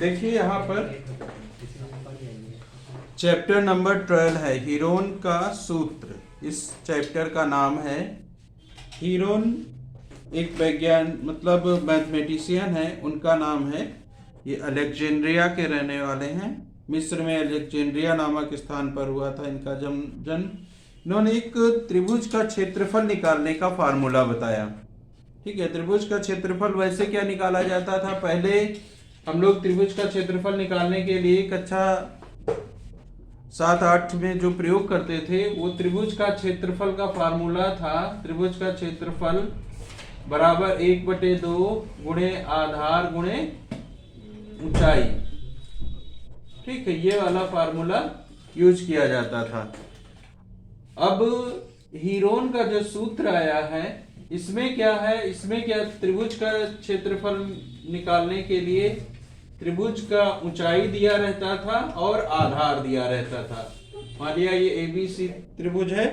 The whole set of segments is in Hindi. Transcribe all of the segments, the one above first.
देखिए यहाँ पर चैप्टर नंबर 12 है हीरोन का सूत्र। इस चैप्टर का नाम है हीरोन। एक वैज्ञान मतलब मैथमेटिशियन है, उनका नाम है, ये अलेक्जेंड्रिया के रहने वाले हैं। मिस्र में अलेक्जेंड्रिया नामक स्थान पर हुआ था इनका जन्म। इन्होंने एक त्रिभुज का क्षेत्रफल निकालने का फार्मूला बताया। ठीक है, त्रिभुज का क्षेत्रफल वैसे क्या निकाला जाता था, पहले हम लोग त्रिभुज का क्षेत्रफल निकालने के लिए कक्षा 7-8 में जो प्रयोग करते थे वो त्रिभुज का क्षेत्रफल का फार्मूला था। त्रिभुज का क्षेत्रफल बराबर 1/2 गुणे आधार गुणे ऊंचाई। ठीक है, ये वाला फार्मूला यूज किया जाता था। अब हीरोन का जो सूत्र आया है इसमें क्या है, इसमें क्या त्रिभुज का क्षेत्रफल निकालने के लिए त्रिभुज का ऊंचाई दिया रहता था और आधार दिया रहता था। मान लिया ये ABC त्रिभुज है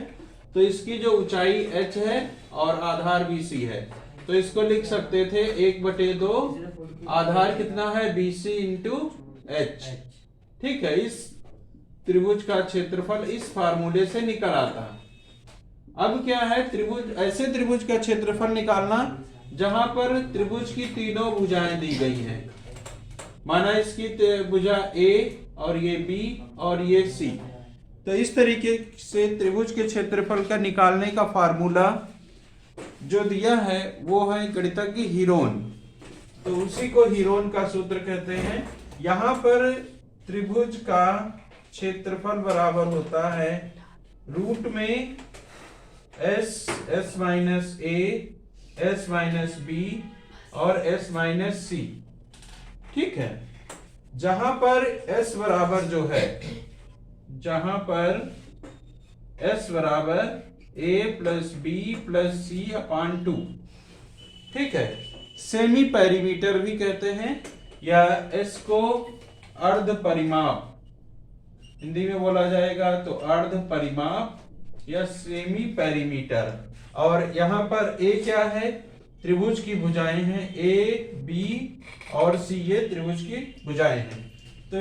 तो इसकी जो ऊंचाई h है और आधार BC है, तो इसको लिख सकते थे 1/2 आधार कितना है BC × h। ठीक है, इस त्रिभुज का क्षेत्रफल इस फार्मूले से निकल आता है। अब क्या है, त्रिभुज ऐसे त्रिभुज का क्षेत्रफल निकालना जहां पर त्रिभुज की तीनों भुजाएं दी गई हैं। माना इसकी भुजा A और ये B और ये C, तो इस तरीके से त्रिभुज के क्षेत्रफल का निकालने का फार्मूला जो दिया है वो है गणितज्ञ हीरोन। तो उसी को हीरोन का सूत्र कहते हैं। यहाँ पर त्रिभुज का क्षेत्रफल बराबर होता है रूट में s minus a, s minus b और s माइनस c। ठीक है, जहां पर s बराबर जो है, जहां पर s बराबर a plus b plus c/2। ठीक है, सेमी पेरीमीटर भी कहते हैं या s को अर्ध परिमाप हिंदी में बोला जाएगा, तो अर्ध परिमाप या सेमी पेरीमीटर। और यहाँ पर a क्या है, त्रिभुज की भुजाएं हैं A, B और C, ये त्रिभुज की भुजाएं हैं। तो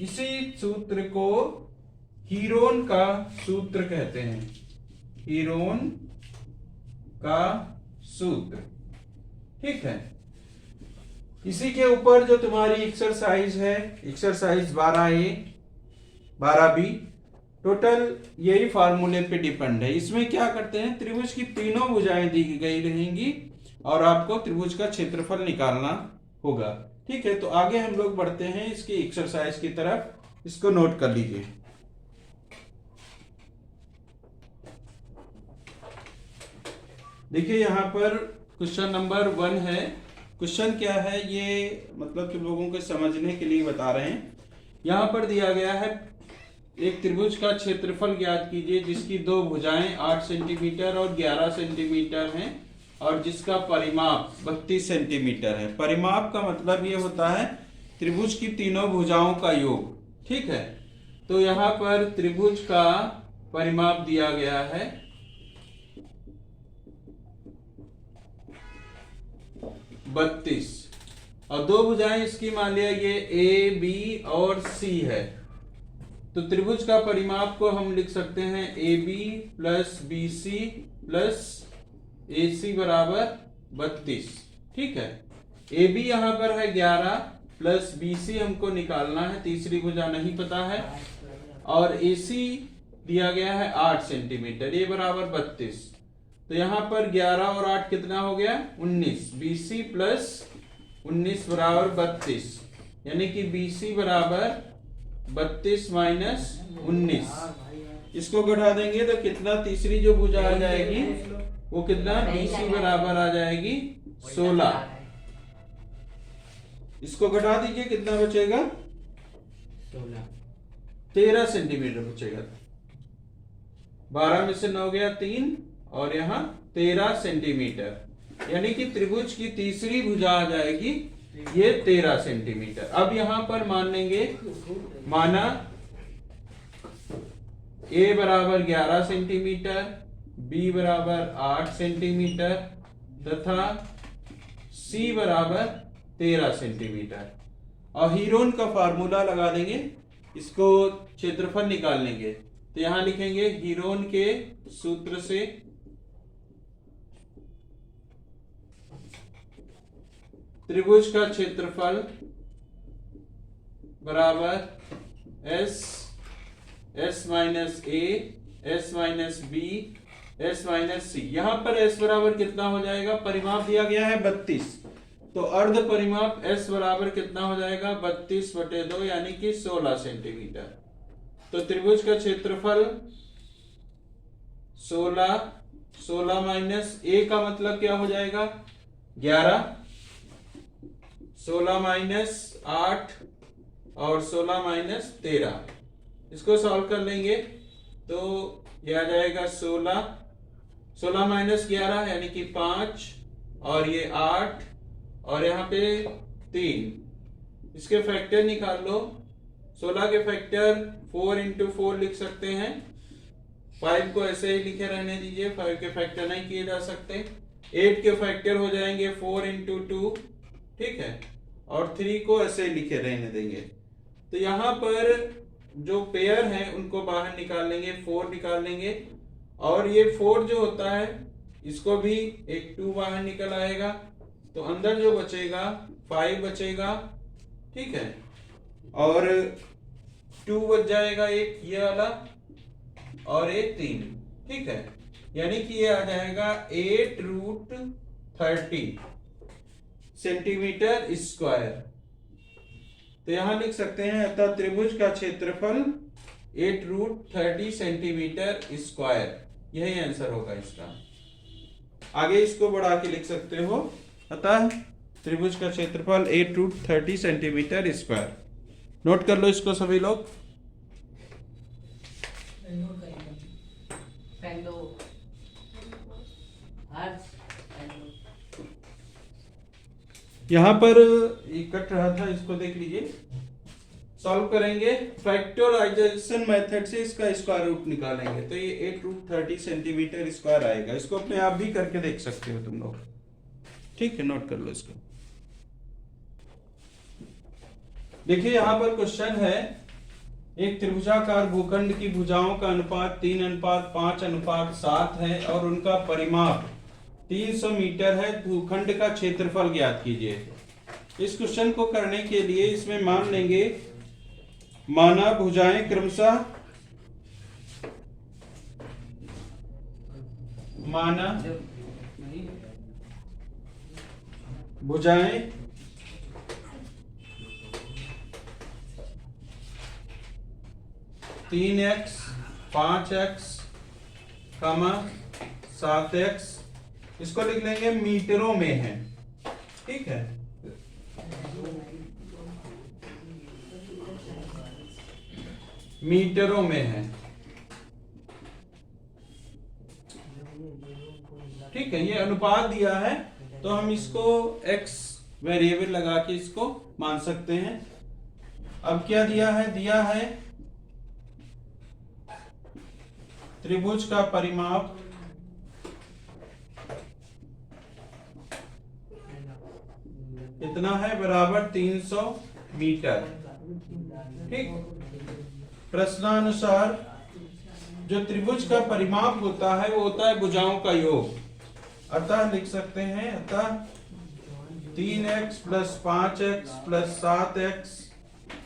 इसी सूत्र को हीरोन का सूत्र कहते हैं, हीरोन का सूत्र। ठीक है, इसी के ऊपर जो तुम्हारी एक्सरसाइज है, एक्सरसाइज 12A 12B, टोटल यही फार्मूले पे डिपेंड है। इसमें क्या करते हैं, त्रिभुज की तीनों भुजाएं दी गई रहेंगी और आपको त्रिभुज का क्षेत्रफल निकालना होगा। ठीक है, तो आगे हम लोग बढ़ते हैं इसकी एक्सरसाइज की तरफ, इसको नोट कर लीजिए। देखिए यहाँ पर क्वेश्चन नंबर 1 है। क्वेश्चन क्या है, ये मतलब कि लोगों के समझने के लिए बता रहे हैं। यहाँ पर दिया गया है एक त्रिभुज का क्षेत्रफल ज्ञात कीजिए जिसकी दो भुजाएं 8 सेंटीमीटर और 11 सेंटीमीटर हैं और जिसका परिमाप 32 सेंटीमीटर है। परिमाप का मतलब ये होता है त्रिभुज की तीनों भुजाओं का योग। ठीक है, तो यहाँ पर त्रिभुज का परिमाप दिया गया है 32 और दो भुजाएं इसकी मान लिया ये A, B और C है। तो त्रिभुज का परिमाप को हम लिख सकते हैं AB plus BC plus AC बराबर 32। ठीक है, AB यहाँ पर है 11 प्लस BC हमको निकालना है, तीसरी भुजा नहीं पता है, और AC दिया गया है 8 सेंटीमीटर, ये बराबर 32। तो यहाँ पर 11 और 8 कितना हो गया 19। BC प्लस 19 बराबर 32, यानी कि BC बराबर 32 माइनस 19। इसको घटा देंगे तो कितना, तीसरी जो भुजा आ जाएगी वो कितना, BC बराबर आ जाएगी 16। इसको घटा दीजिए, कितना बचेगा 13 सेंटीमीटर बचेगा। 12 में से 9 गया 3 और यहाँ 13 सेंटीमीटर, यानी कि त्रिभुज की तीसरी भुजा आ जाएगी ये 13 सेंटीमीटर। अब यहां पर मान लेंगे, माना A बराबर 11 सेंटीमीटर, B बराबर 8 सेंटीमीटर तथा C बराबर 13 सेंटीमीटर। और हीरोन का फार्मूला लगा देंगे, इसको क्षेत्रफल निकाल लेंगे। तो यहां लिखेंगे हीरोन के सूत्र से त्रिभुज का क्षेत्रफल बराबर S minus A, S minus B, S minus C. यहां पर एस बराबर कितना हो जाएगा, परिमाप दिया गया है 32, तो अर्ध परिमाप एस बराबर कितना हो जाएगा 32/2 यानी कि 16 सेंटीमीटर। तो त्रिभुज का क्षेत्रफल 16 माइनस ए का मतलब क्या हो जाएगा 11, 16 माइनस 8 और 16 माइनस 13। इसको सॉल्व कर लेंगे तो यह आ जाएगा 16 माइनस 11 यानी कि 5 और ये 8 और यहाँ पे 3। इसके फैक्टर निकाल लो। 16 के फैक्टर 4 इंटू 4 लिख सकते हैं। 5 को ऐसे ही लिखे रहने दीजिए, 5 के फैक्टर नहीं किए जा सकते। 8 के फैक्टर हो जाएंगे 4 इंटू 2, ठीक है, और 3 को ऐसे ही लिखे रहने देंगे। तो यहाँ पर जो पेयर है उनको बाहर निकाल लेंगे, 4 निकाल लेंगे, और ये 4 जो होता है इसको भी एक 2 बाहर निकल आएगा, तो अंदर जो बचेगा 5 बचेगा, ठीक है, और 2 बच जाएगा एक ये वाला और एक 3, ठीक है, यानी कि ये आ जाएगा 8√30 सेंटीमीटर स्क्वायर। तो यहां लिख सकते हैं अतः त्रिभुज का क्षेत्रफल 8√30 सेंटीमीटर स्क्वायर, यही आंसर होगा इसका। आगे इसको बढ़ा के लिख सकते हो, अतः त्रिभुज का क्षेत्रफल 8√30 सेंटीमीटर स्क्वायर। नोट कर लो इसको सभी लोग। यहां पर ये कट रहा था, इसको देख लीजिए। सॉल्व करेंगे फैक्टराइजेशन मेथड से, इसका स्क्वायर रूट निकालेंगे तो ये 8√30 सेंटीमीटर स्क्वायर आएगा। इसको अपने आप भी करके देख सकते हो तुम लोग, ठीक है, नोट कर लो इसको। देखिए यहां पर क्वेश्चन है, एक त्रिभुजाकार भूखंड की भुजाओं का अनुपात 3:5:7 है और उनका परिमाप 300 मीटर है। भूखंड का क्षेत्रफल ज्ञात कीजिए। इस क्वेश्चन को करने के लिए इसमें मान लेंगे, माना भुजाएं क्रमशः भुजाएं 3x 5x 7x, इसको लिख लेंगे मीटरों में है, ठीक है। मीटरों में है, ठीक है, ये अनुपात दिया है तो हम इसको x वेरिएबल लगा के इसको मान सकते हैं। अब क्या दिया है, दिया है त्रिभुज का परिमाप कितना है, बराबर 300 मीटर, ठीक। प्रश्नानुसार जो त्रिभुज का परिमाप होता है वो होता है भुजाओं का योग, अतः लिख सकते हैं, अतः 3x + 5x + 7x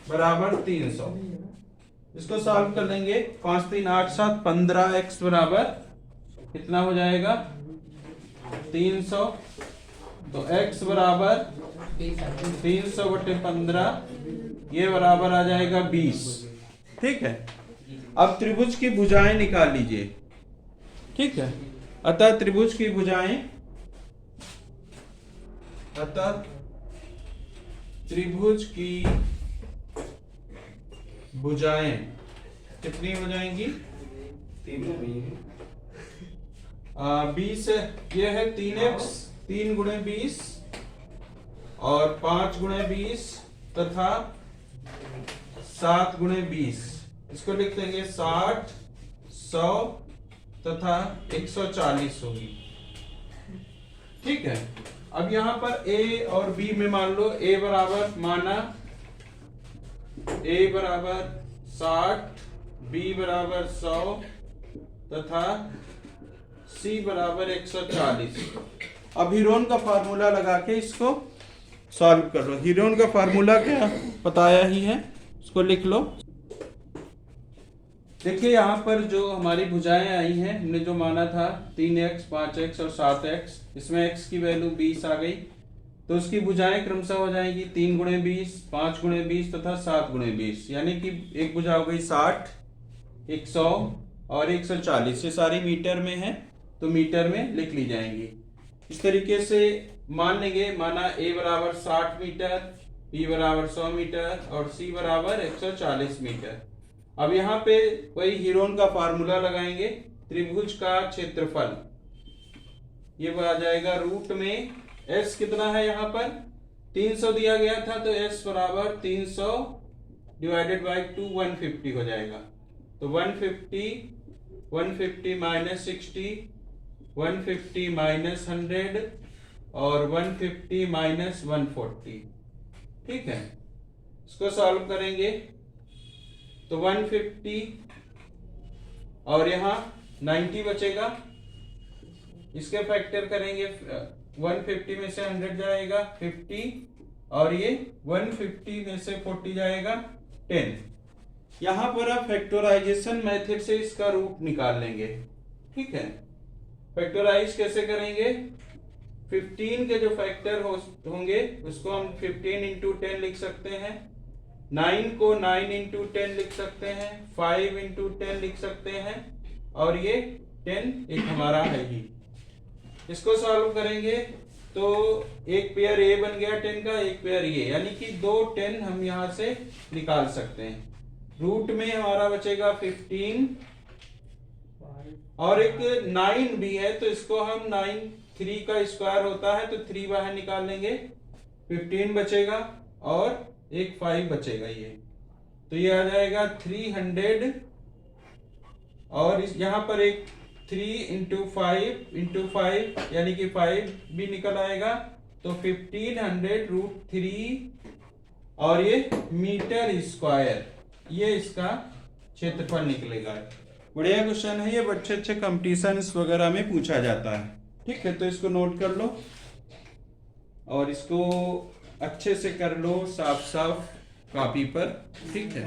बराबर 300। इसको सॉल्व कर लेंगे, 5 3 8 7 15x बराबर कितना हो जाएगा 300, तो x बराबर 300/15, ये बराबर आ जाएगा 20, ठीक है। अब त्रिभुज की भुजाएं निकाल लीजिए, ठीक है। अतः त्रिभुज की भुजाएं, अतः त्रिभुज की भुजाएं कितनी हो जाएंगी, 20, ये है 3x 3 × 20 और 5 × 20 तथा 7 × 20, इसको लिख देंगे 60 100 तथा 140 होगी, ठीक है। अब यहां पर a और b में मान लो, a बराबर माना A बराबर 60, B बराबर 100 तथा C बराबर 140। अब हीरोन का फार्मूला लगा के इसको सॉल्व कर लो। हीरोन का फार्मूला क्या बताया ही है, इसको लिख लो। देखिए यहाँ पर जो हमारी भुजाएं आई हैं, हमने जो माना था 3x, 5x और 7x, इसमें x की वैल्यू 20 आ गई, तो उसकी भुजाएं क्रमशः हो जाएंगी 3 गुणे 20, 5 गुणे 20 तथा 7 गुणे 20, यानी कि एक भुजा हो गई 60, 100 और 140। ये सारी मीटर में है तो मीटर में लिख ली जाएंगी। इस तरीके से मान लेंगे, माना A बराबर 60 मीटर, B बराबर 100 मीटर और C बराबर 140 मीटर। अब यहाँ पे वही हीरोन का फार्मूला लगाएंगे। त्रिभुज का क्षेत्रफल ये आ जाएगा रूट में S कितना है, यहाँ पर 300 दिया गया था, तो S बराबर 300 डिवाइडेड बाई 2 150 हो जाएगा। तो 150 माइनस 60, 150 माइनस 100 और 150 माइनस 140। ठीक है, इसको सॉल्व करेंगे तो 150 और यहाँ 90 बचेगा, इसके फैक्टर करेंगे, 150 में से 100 जाएगा 50 और ये 150 में से 40 जाएगा 10। यहाँ पर आप फैक्टराइजेशन मेथड से इसका रूट निकाल लेंगे। ठीक है, फैक्टराइज कैसे करेंगे, 15 के जो फैक्टर होंगे उसको हम 15 इंटू 10 लिख सकते हैं, 9 को 9 इंटू 10 लिख सकते हैं, 5 इंटू 10 लिख सकते हैं और ये 10 एक हमारा है ही। इसको सॉल्व करेंगे तो एक पेयर A बन गया 10 का, एक पेयर ये, यानी कि 2 10 हम यहां से निकाल सकते हैं। रूट में हमारा बचेगा 15 और एक 9 भी है, तो इसको हम 9 3 का स्क्वायर होता है तो 3 बाहर निकाल लेंगे, 15 बचेगा और एक 5 बचेगा, ये तो ये आ जाएगा 300 और यहाँ पर एक 3 इंटू 5 यानी कि 5 भी निकल आएगा, तो 1500 रूट 3 और ये मीटर स्क्वायर, ये इसका क्षेत्रफल निकलेगा। बढ़िया क्वेश्चन है ये, अच्छे अच्छे कंपटीशन वगैरह में पूछा जाता है। ठीक है, तो इसको नोट कर लो और इसको अच्छे से कर लो साफ साफ कॉपी पर। ठीक है।